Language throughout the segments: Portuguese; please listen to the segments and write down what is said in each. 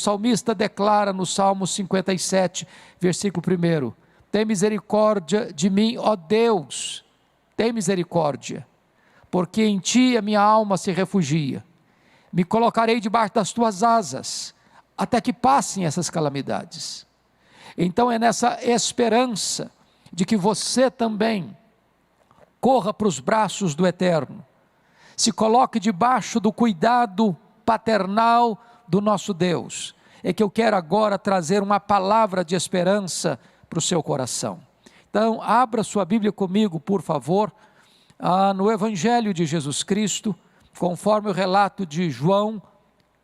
salmista declara no Salmo 57, versículo 1: tem misericórdia de mim, ó Deus, tem misericórdia, porque em ti a minha alma se refugia. Me colocarei debaixo das tuas asas, até que passem essas calamidades. Então é nessa esperança de que você também corra para os braços do Eterno, se coloque debaixo do cuidado paternal do nosso Deus, é que eu quero agora trazer uma palavra de esperança para o seu coração. Então abra sua Bíblia comigo, por favor, no Evangelho de Jesus Cristo, conforme o relato de João,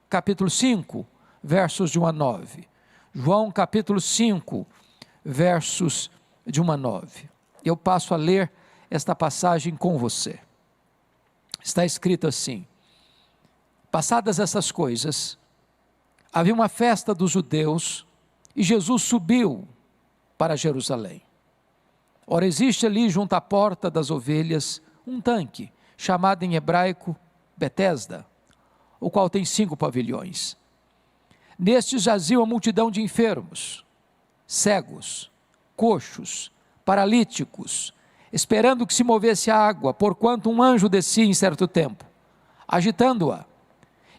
capítulo 5, versos de 1 a 9. João capítulo 5, versos de 1 a 9. Eu passo a ler esta passagem com você. Está escrito assim: passadas essas coisas, havia uma festa dos judeus, e Jesus subiu para Jerusalém. Ora, existe ali junto à porta das ovelhas um tanque, chamado em hebraico Betesda, o qual tem 5 pavilhões. Nestes jazia uma multidão de enfermos, cegos, coxos, paralíticos, esperando que se movesse a água, porquanto um anjo descia em certo tempo, agitando-a.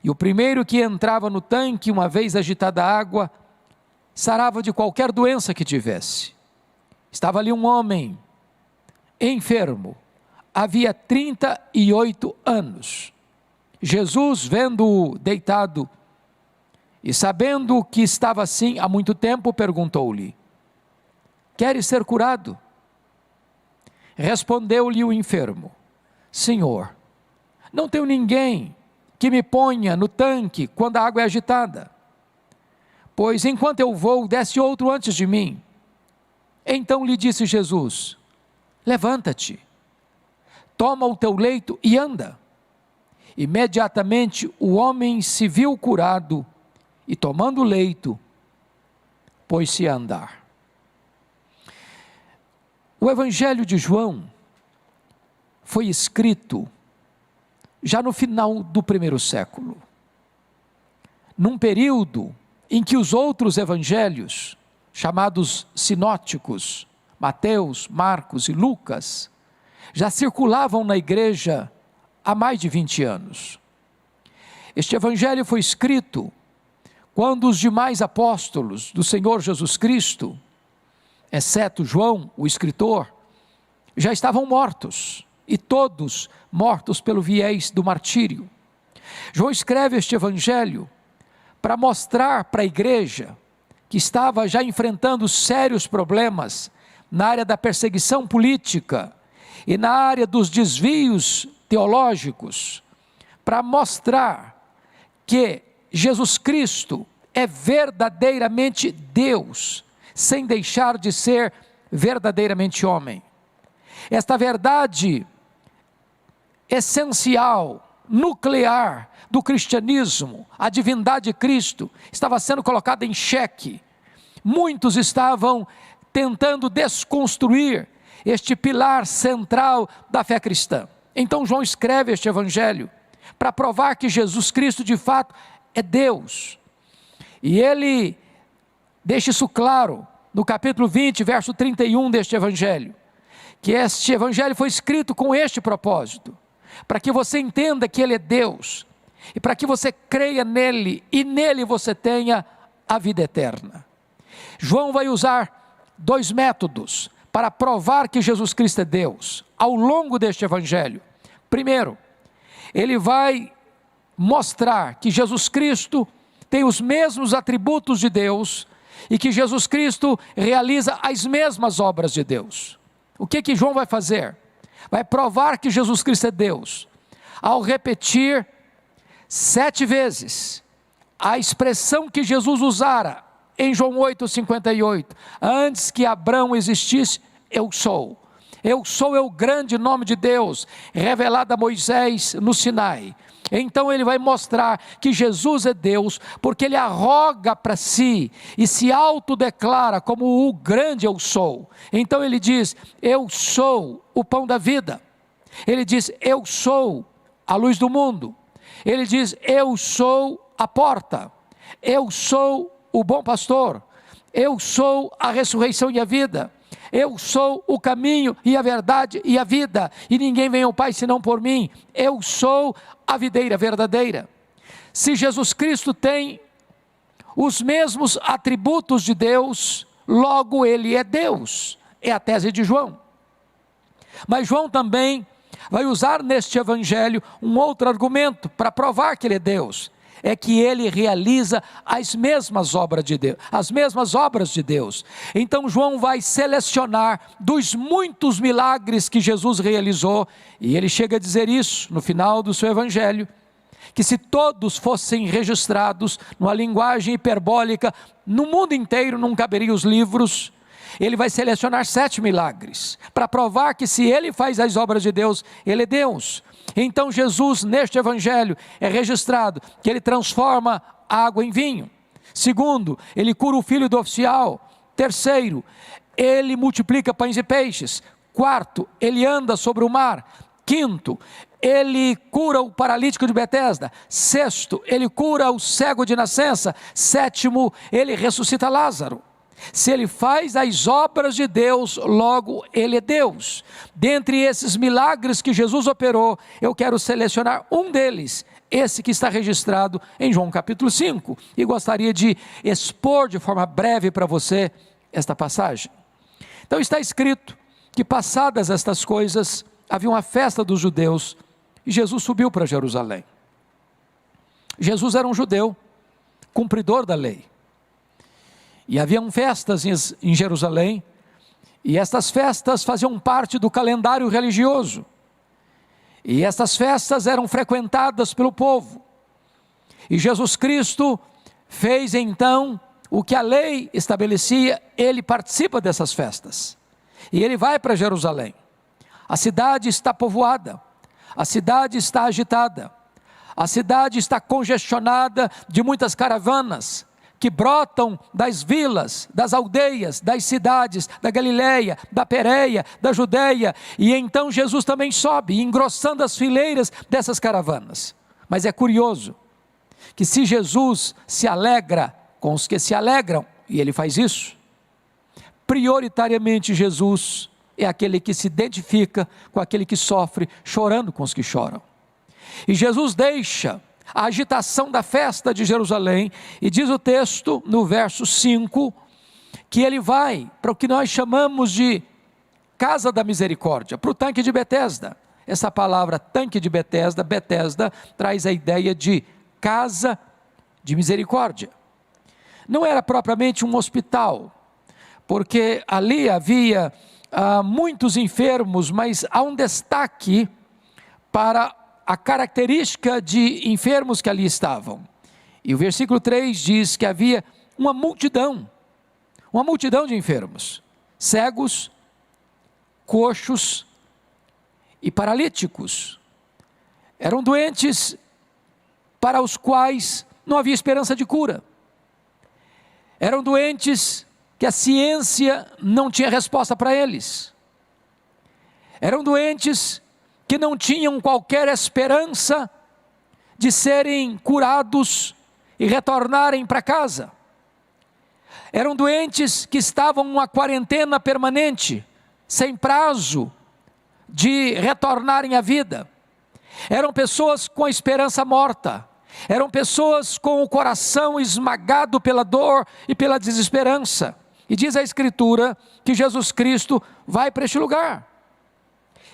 E o primeiro que entrava no tanque, uma vez agitada a água, sarava de qualquer doença que tivesse. Estava ali um homem enfermo, havia 38 anos. Jesus, vendo-o deitado e sabendo que estava assim há muito tempo, perguntou-lhe: queres ser curado? Respondeu-lhe o enfermo: Senhor, não tenho ninguém que me ponha no tanque quando a água é agitada, pois enquanto eu vou, desce outro antes de mim. Então lhe disse Jesus: levanta-te, toma o teu leito e anda. Imediatamente o homem se viu curado e, tomando o leito, pôs-se a andar. O Evangelho de João foi escrito já no final do primeiro século, num período em que os outros evangelhos, chamados sinóticos, Mateus, Marcos e Lucas, já circulavam na igreja há mais de 20 anos. Este evangelho foi escrito quando os demais apóstolos do Senhor Jesus Cristo, exceto João, o escritor, já estavam mortos, e todos mortos pelo viés do martírio. João escreve este evangelho para mostrar para a igreja, que estava já enfrentando sérios problemas na área da perseguição política e na área dos desvios teológicos, para mostrar que Jesus Cristo é verdadeiramente Deus, sem deixar de ser verdadeiramente homem. Esta verdade essencial, nuclear do cristianismo, a divindade de Cristo, estava sendo colocada em xeque. Muitos estavam tentando desconstruir este pilar central da fé cristã. Então João escreve este evangelho para provar que Jesus Cristo de fato é Deus. E ele deixa isso claro no capítulo 20, verso 31 deste evangelho, que este evangelho foi escrito com este propósito, para que você entenda que ele é Deus, e para que você creia nele, e nele você tenha a vida eterna. João vai usar 2 métodos para provar que Jesus Cristo é Deus, ao longo deste evangelho. Primeiro, ele vai mostrar que Jesus Cristo tem os mesmos atributos de Deus, e que Jesus Cristo realiza as mesmas obras de Deus. O que João vai fazer? Vai provar que Jesus Cristo é Deus, ao repetir 7 vezes a expressão que Jesus usara em João 8,58, antes que Abraão existisse, eu sou. Eu sou é o grande nome de Deus, revelado a Moisés no Sinai. Então ele vai mostrar que Jesus é Deus, porque ele arroga para si e se autodeclara como o grande eu sou. Então ele diz: eu sou o pão da vida. Ele diz: eu sou a luz do mundo. Ele diz: eu sou a porta. Eu sou o bom pastor, eu sou a ressurreição e a vida, eu sou o caminho e a verdade e a vida, e ninguém vem ao Pai senão por mim. Eu sou a videira verdadeira. Se Jesus Cristo tem os mesmos atributos de Deus, logo Ele é Deus, é a tese de João. Mas João também vai usar neste evangelho um outro argumento para provar que Ele é Deus, é que Ele realiza as mesmas obras de Deus, Então João vai selecionar dos muitos milagres que Jesus realizou, e ele chega a dizer isso no final do seu evangelho, que se todos fossem registrados numa linguagem hiperbólica, no mundo inteiro não caberiam os livros. Ele vai selecionar 7 milagres, para provar que se Ele faz as obras de Deus, Ele é Deus. Então Jesus, neste evangelho, é registrado que Ele transforma a água em vinho. Segundo, Ele cura o filho do oficial. Terceiro, Ele multiplica pães e peixes. Quarto, Ele anda sobre o mar. Quinto, Ele cura o paralítico de Betesda. Sexto, Ele cura o cego de nascença. Sétimo, Ele ressuscita Lázaro. Se Ele faz as obras de Deus, logo Ele é Deus. Dentre esses milagres que Jesus operou, eu quero selecionar um deles, esse que está registrado em João capítulo 5, e gostaria de expor de forma breve para você esta passagem. Então está escrito que passadas estas coisas, havia uma festa dos judeus, e Jesus subiu para Jerusalém. Jesus era um judeu, cumpridor da lei. E haviam festas em Jerusalém, e estas festas faziam parte do calendário religioso. E estas festas eram frequentadas pelo povo. E Jesus Cristo fez então o que a lei estabelecia, Ele participa dessas festas. E Ele vai para Jerusalém. A cidade está povoada, a cidade está agitada, a cidade está congestionada de muitas caravanas, que brotam das vilas, das aldeias, das cidades, da Galileia, da Pérea, da Judeia, e então Jesus também sobe, engrossando as fileiras dessas caravanas. Mas é curioso, que se Jesus se alegra com os que se alegram, e Ele faz isso, prioritariamente Jesus é aquele que se identifica com aquele que sofre, chorando com os que choram. E Jesus deixa a agitação da festa de Jerusalém, e diz o texto no verso 5, que Ele vai para o que nós chamamos de casa da misericórdia, para o tanque de Betesda. Essa palavra tanque de Betesda, Betesda, traz a ideia de casa de misericórdia. Não era propriamente um hospital, porque ali havia muitos enfermos, mas há um destaque para a característica de enfermos que ali estavam. E o versículo 3 diz que havia uma multidão de enfermos, cegos, coxos e paralíticos. Eram doentes para os quais não havia esperança de cura. Eram doentes que a ciência não tinha resposta para eles. Eram doentes que não tinham qualquer esperança de serem curados e retornarem para casa. Eram doentes que estavam numa quarentena permanente, sem prazo de retornarem à vida. Eram pessoas com a esperança morta. Eram pessoas com o coração esmagado pela dor e pela desesperança. E diz a Escritura que Jesus Cristo vai para este lugar.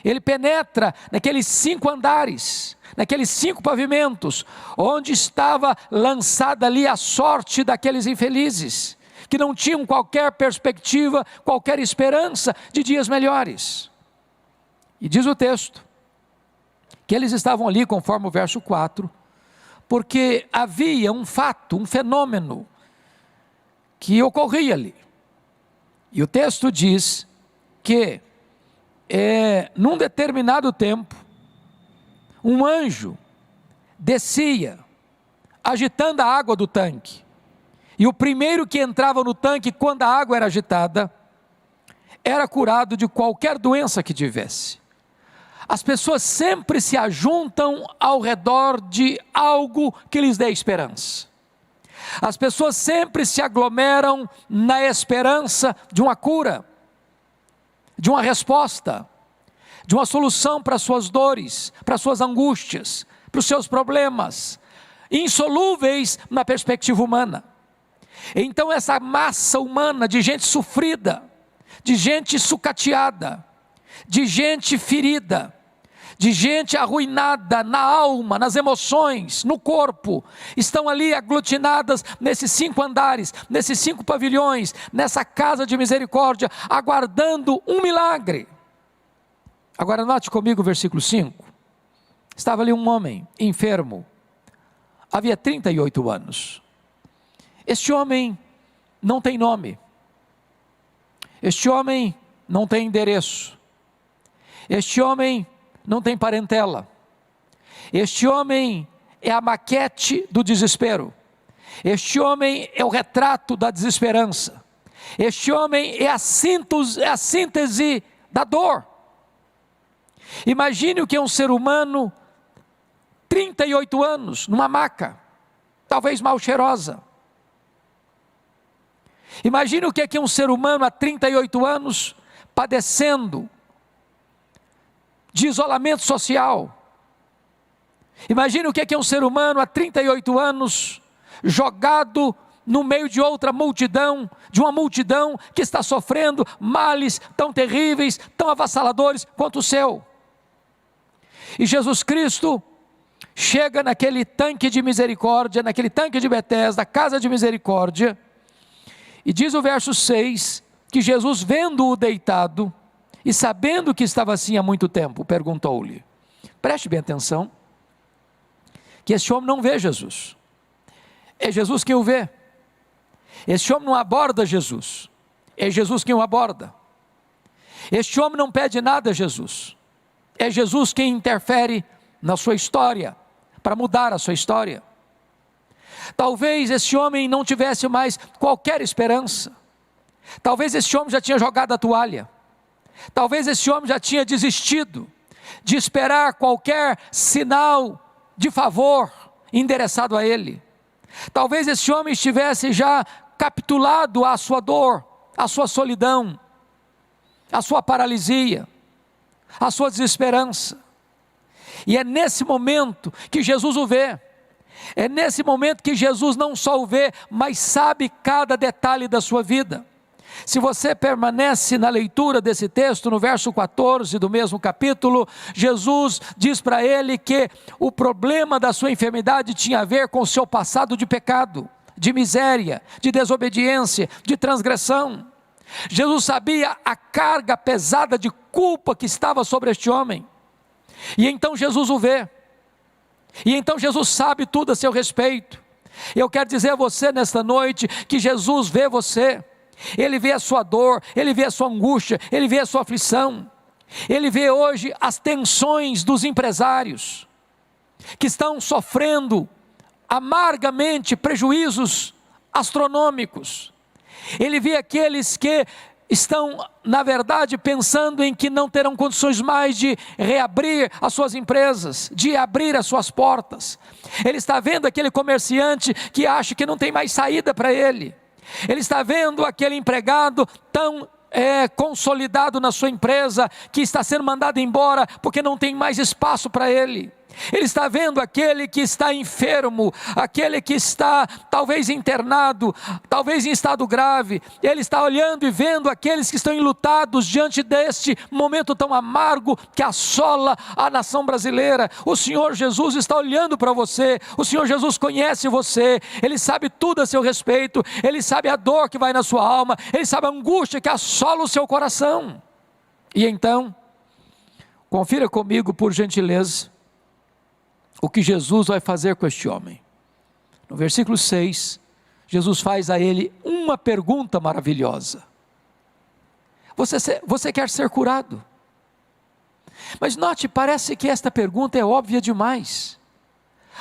Ele penetra naqueles 5 andares, naqueles 5 pavimentos, onde estava lançada ali a sorte daqueles infelizes, que não tinham qualquer perspectiva, qualquer esperança de dias melhores. E diz o texto, que eles estavam ali, conforme o verso 4, porque havia um fato, um fenômeno, que ocorria ali. E o texto diz que, num determinado tempo, um anjo descia, agitando a água do tanque, e o primeiro que entrava no tanque, quando a água era agitada, era curado de qualquer doença que tivesse. As pessoas sempre se ajuntam ao redor de algo que lhes dê esperança. As pessoas sempre se aglomeram na esperança de uma cura, de uma resposta, de uma solução para as suas dores, para as suas angústias, para os seus problemas, insolúveis na perspectiva humana. Então essa massa humana de gente sofrida, de gente sucateada, de gente ferida, de gente arruinada na alma, nas emoções, no corpo, estão ali aglutinadas nesses 5 andares, nesses 5 pavilhões, nessa casa de misericórdia, aguardando um milagre. Agora note comigo o versículo 5. Estava ali um homem enfermo, havia 38 anos. Este homem não tem nome, este homem não tem endereço, este homem não tem parentela, este homem é a maquete do desespero, este homem é o retrato da desesperança, este homem é a síntese da dor. Imagine o que é um ser humano, 38 anos, numa maca, talvez mal cheirosa. Imagine o que é um ser humano há 38 anos, padecendo de isolamento social. Imagine o que é um ser humano há 38 anos, jogado no meio de outra multidão, de uma multidão que está sofrendo males tão terríveis, tão avassaladores quanto o seu. E Jesus Cristo chega naquele tanque de misericórdia, naquele tanque de Betesda, casa de misericórdia, e diz o verso 6, que Jesus, vendo-o deitado, e sabendo que estava assim há muito tempo, perguntou-lhe. Preste bem atenção, que este homem não vê Jesus, é Jesus quem o vê. Este homem não aborda Jesus, é Jesus quem o aborda. Este homem não pede nada a Jesus, é Jesus quem interfere na sua história, para mudar a sua história. Talvez esse homem não tivesse mais qualquer esperança, talvez esse homem já tinha jogado a toalha, talvez esse homem já tinha desistido de esperar qualquer sinal de favor endereçado a ele. Talvez esse homem estivesse já capitulado à sua dor, à sua solidão, à sua paralisia, à sua desesperança. E é nesse momento que Jesus o vê. É nesse momento que Jesus não só o vê, mas sabe cada detalhe da sua vida. Se você permanece na leitura desse texto, no verso 14 do mesmo capítulo, Jesus diz para ele que o problema da sua enfermidade tinha a ver com o seu passado de pecado, de miséria, de desobediência, de transgressão. Jesus sabia a carga pesada de culpa que estava sobre este homem, e então Jesus o vê, e então Jesus sabe tudo a seu respeito. Eu quero dizer a você nesta noite, que Jesus vê você, Ele vê a sua dor, Ele vê a sua angústia, Ele vê a sua aflição, Ele vê hoje as tensões dos empresários, que estão sofrendo amargamente prejuízos astronômicos. Ele vê aqueles que estão, na verdade, pensando em que não terão condições mais de reabrir as suas empresas, de abrir as suas portas. Ele está vendo aquele comerciante que acha que não tem mais saída para ele. Ele está vendo aquele empregado tão consolidado na sua empresa, que está sendo mandado embora porque não tem mais espaço para ele. Ele está vendo aquele que está enfermo, aquele que está talvez internado, talvez em estado grave. Ele está olhando e vendo aqueles que estão enlutados diante deste momento tão amargo que assola a nação brasileira. O Senhor Jesus está olhando para você, o Senhor Jesus conhece você, Ele sabe tudo a seu respeito, Ele sabe a dor que vai na sua alma, Ele sabe a angústia que assola o seu coração. E então, confira comigo, por gentileza, o que Jesus vai fazer com este homem. No versículo 6, Jesus faz a ele uma pergunta maravilhosa: você quer ser curado? Mas note, parece que esta pergunta é óbvia demais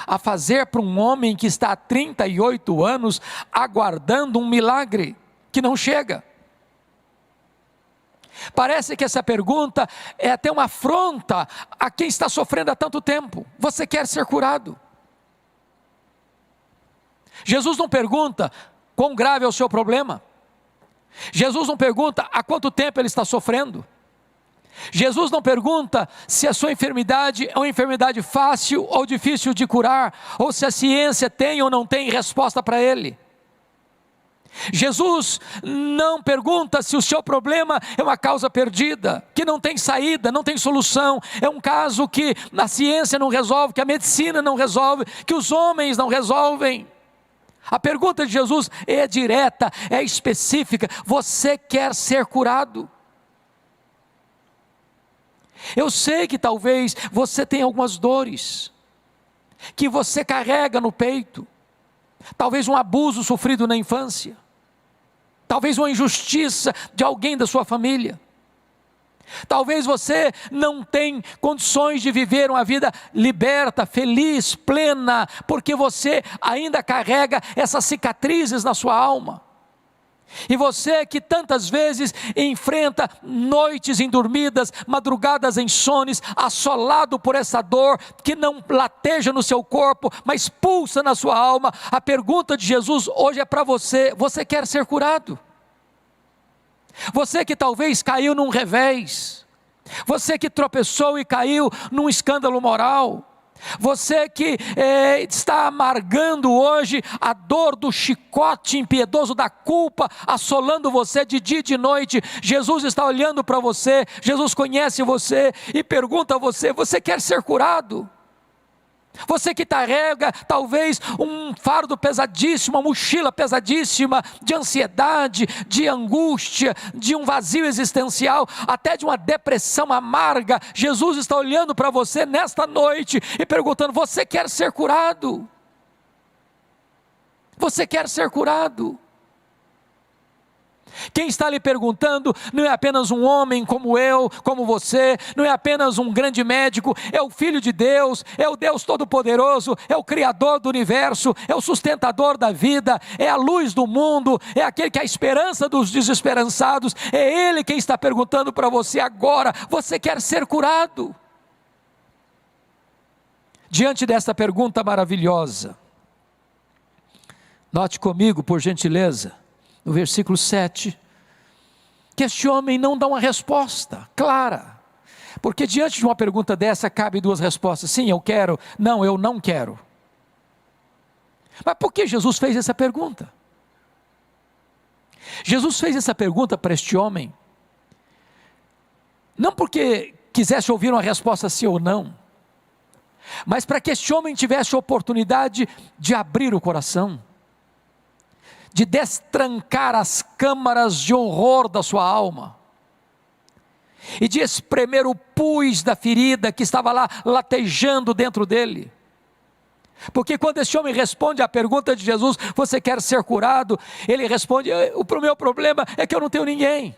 a fazer para um homem que está há 38 anos aguardando um milagre que não chega. Parece que essa pergunta é até uma afronta a quem está sofrendo há tanto tempo. Você quer ser curado? Jesus não pergunta quão grave é o seu problema. Jesus não pergunta há quanto tempo ele está sofrendo. Jesus não pergunta se a sua enfermidade é uma enfermidade fácil ou difícil de curar, ou se a ciência tem ou não tem resposta para ele. Jesus não pergunta se o seu problema é uma causa perdida, que não tem saída, não tem solução, é um caso que a ciência não resolve, que a medicina não resolve, que os homens não resolvem. A pergunta de Jesus é direta, é específica: você quer ser curado? Eu sei que talvez você tenha algumas dores, que você carrega no peito, talvez um abuso sofrido na infância, talvez uma injustiça de alguém da sua família, talvez você não tenha condições de viver uma vida liberta, feliz, plena, porque você ainda carrega essas cicatrizes na sua alma. E você que tantas vezes enfrenta noites indormidas, madrugadas insones, assolado por essa dor que não lateja no seu corpo, mas pulsa na sua alma, a pergunta de Jesus hoje é para você: você quer ser curado? Você que talvez caiu num revés, você que tropeçou e caiu num escândalo moral, você que está amargando hoje a dor do chicote impiedoso da culpa, assolando você de dia e de noite, Jesus está olhando para você, Jesus conhece você e pergunta a você: você quer ser curado? Você que carrega talvez um fardo pesadíssimo, uma mochila pesadíssima de ansiedade, de angústia, de um vazio existencial, até de uma depressão amarga, Jesus está olhando para você nesta noite e perguntando: você quer ser curado? Você quer ser curado? Quem está lhe perguntando não é apenas um homem como eu, como você, não é apenas um grande médico, é o Filho de Deus, é o Deus Todo-Poderoso, é o Criador do universo, é o sustentador da vida, é a luz do mundo, é aquele que é a esperança dos desesperançados, é Ele quem está perguntando para você agora: você quer ser curado? Diante desta pergunta maravilhosa, note comigo, por gentileza, no versículo 7, que este homem não dá uma resposta clara, porque diante de uma pergunta dessa cabe duas respostas: sim, eu quero, não, eu não quero. Mas por que Jesus fez essa pergunta? Jesus fez essa pergunta para este homem, não porque quisesse ouvir uma resposta sim ou não, mas para que este homem tivesse a oportunidade de abrir o coração, de destrancar as câmaras de horror da sua alma, e de espremer o pus da ferida que estava lá latejando dentro dele. Porque quando esse homem responde à pergunta de Jesus: você quer ser curado? Ele responde: o meu problema é que eu não tenho ninguém.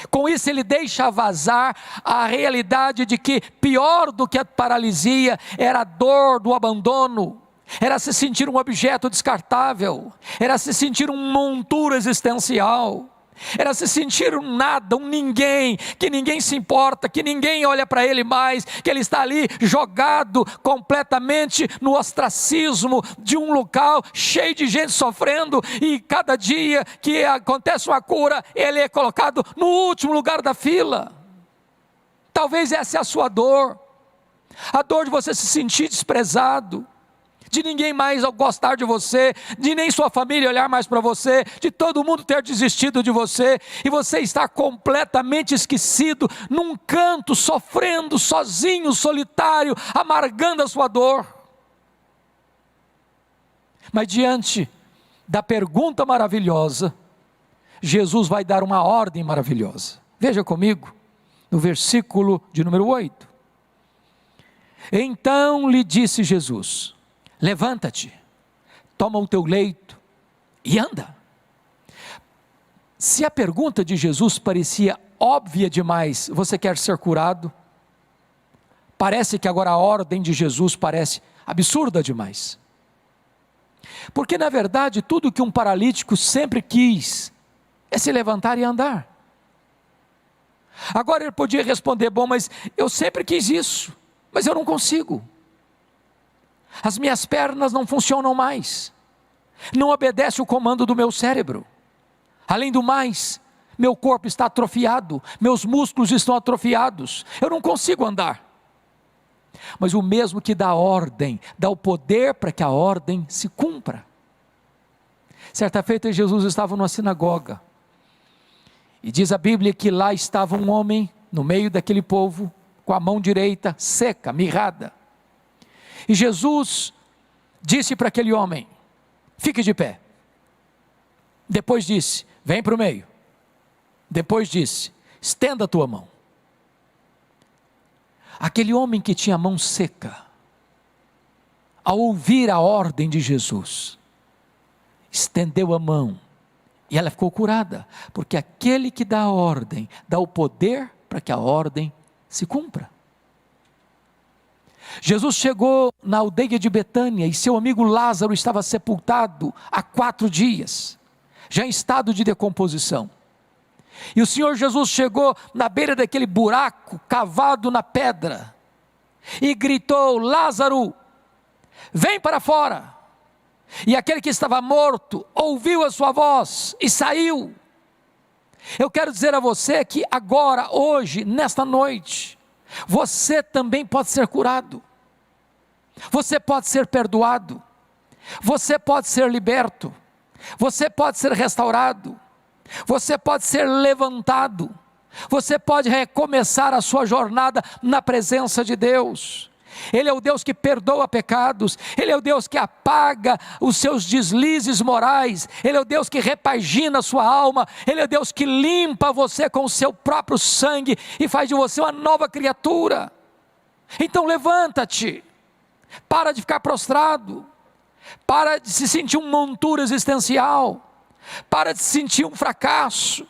Com isso ele deixa vazar a realidade de que pior do que a paralisia era a dor do abandono, era se sentir um objeto descartável, era se sentir um monturo existencial, era se sentir um nada, um ninguém, que ninguém se importa, que ninguém olha para ele mais, que ele está ali jogado completamente no ostracismo de um local cheio de gente sofrendo, e cada dia que acontece uma cura, ele é colocado no último lugar da fila. Talvez essa é a sua dor, a dor de você se sentir desprezado, de ninguém mais gostar de você, de nem sua família olhar mais para você, de todo mundo ter desistido de você, e você está completamente esquecido, num canto, sofrendo, sozinho, solitário, amargando a sua dor. Mas diante da pergunta maravilhosa, Jesus vai dar uma ordem maravilhosa. Veja comigo, no versículo de número 8. Então lhe disse Jesus: levanta-te, toma o teu leito e anda. Se a pergunta de Jesus parecia óbvia demais: você quer ser curado? Parece que agora a ordem de Jesus parece absurda demais. Porque na verdade tudo que um paralítico sempre quis é se levantar e andar. Agora ele podia responder: bom, mas eu sempre quis isso, mas eu não consigo. As minhas pernas não funcionam mais. Não obedece o comando do meu cérebro. Além do mais, meu corpo está atrofiado, meus músculos estão atrofiados, eu não consigo andar. Mas o mesmo que dá ordem, dá o poder para que a ordem se cumpra. Certa feita Jesus estava numa sinagoga, e diz a Bíblia que lá estava um homem no meio daquele povo, com a mão direita seca, mirrada. E Jesus disse para aquele homem: fique de pé. Depois disse: vem para o meio. Depois disse: estenda a tua mão. Aquele homem que tinha a mão seca, ao ouvir a ordem de Jesus, estendeu a mão, e ela ficou curada, porque aquele que dá a ordem, dá o poder para que a ordem se cumpra. Jesus chegou na aldeia de Betânia, e seu amigo Lázaro estava sepultado há 4 dias, já em estado de decomposição. E o Senhor Jesus chegou na beira daquele buraco cavado na pedra, e gritou: Lázaro, vem para fora. E aquele que estava morto ouviu a sua voz e saiu. Eu quero dizer a você que agora, hoje, nesta noite, você também pode ser curado, você pode ser perdoado, você pode ser liberto, você pode ser restaurado, você pode ser levantado, você pode recomeçar a sua jornada na presença de Deus. Ele é o Deus que perdoa pecados, Ele é o Deus que apaga os seus deslizes morais, Ele é o Deus que repagina a sua alma, Ele é o Deus que limpa você com o seu próprio sangue e faz de você uma nova criatura. Então levanta-te, para de ficar prostrado, para de se sentir um monturo existencial, para de se sentir um fracasso.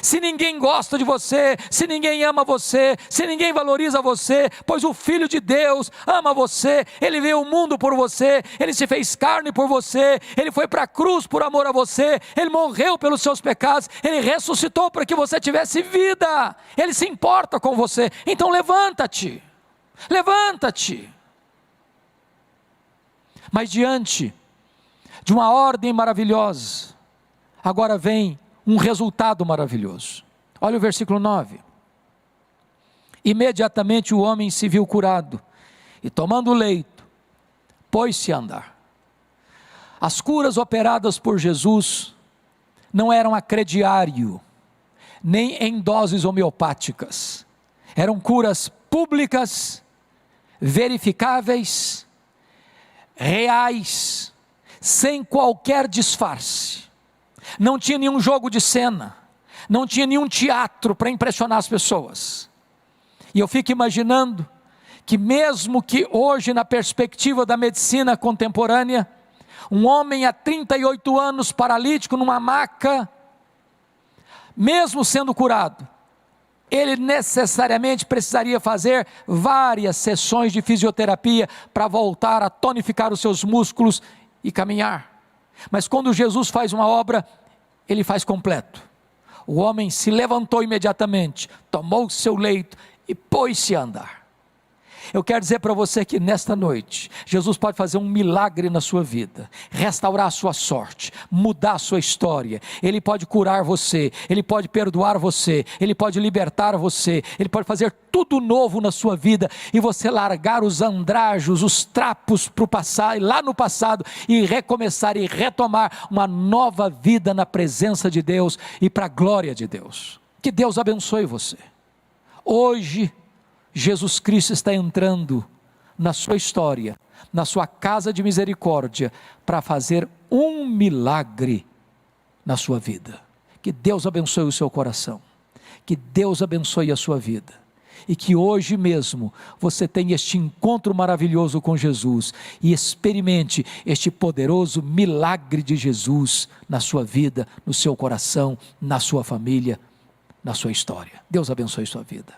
Se ninguém gosta de você, se ninguém ama você, se ninguém valoriza você, pois o Filho de Deus ama você, Ele veio ao mundo por você, Ele se fez carne por você, Ele foi para a cruz por amor a você, Ele morreu pelos seus pecados, Ele ressuscitou para que você tivesse vida, Ele se importa com você. Então levanta-te, levanta-te. Mas diante de uma ordem maravilhosa, agora vem um resultado maravilhoso. Olha o versículo 9. Imediatamente o homem se viu curado, e tomando o leito, pôs-se a andar. As curas operadas por Jesus não eram a crediário, nem em doses homeopáticas. Eram curas públicas, verificáveis, reais, sem qualquer disfarce. Não tinha nenhum jogo de cena, não tinha nenhum teatro para impressionar as pessoas. E eu fico imaginando que mesmo que hoje, na perspectiva da medicina contemporânea, um homem há 38 anos paralítico numa maca, mesmo sendo curado, ele necessariamente precisaria fazer várias sessões de fisioterapia para voltar a tonificar os seus músculos e caminhar. Mas quando Jesus faz uma obra, Ele faz completo. O homem se levantou imediatamente, tomou o seu leito e pôs-se a andar. Eu quero dizer para você que nesta noite, Jesus pode fazer um milagre na sua vida, restaurar a sua sorte, mudar a sua história. Ele pode curar você, Ele pode perdoar você, Ele pode libertar você, Ele pode fazer tudo novo na sua vida, e você largar os andrajos, os trapos para o passado, lá no passado, e recomeçar e retomar uma nova vida na presença de Deus e para a glória de Deus. Que Deus abençoe você. Hoje, Jesus Cristo está entrando na sua história, na sua casa de misericórdia, para fazer um milagre na sua vida. Que Deus abençoe o seu coração, que Deus abençoe a sua vida, e que hoje mesmo você tenha este encontro maravilhoso com Jesus, e experimente este poderoso milagre de Jesus na sua vida, no seu coração, na sua família, na sua história. Deus abençoe sua vida.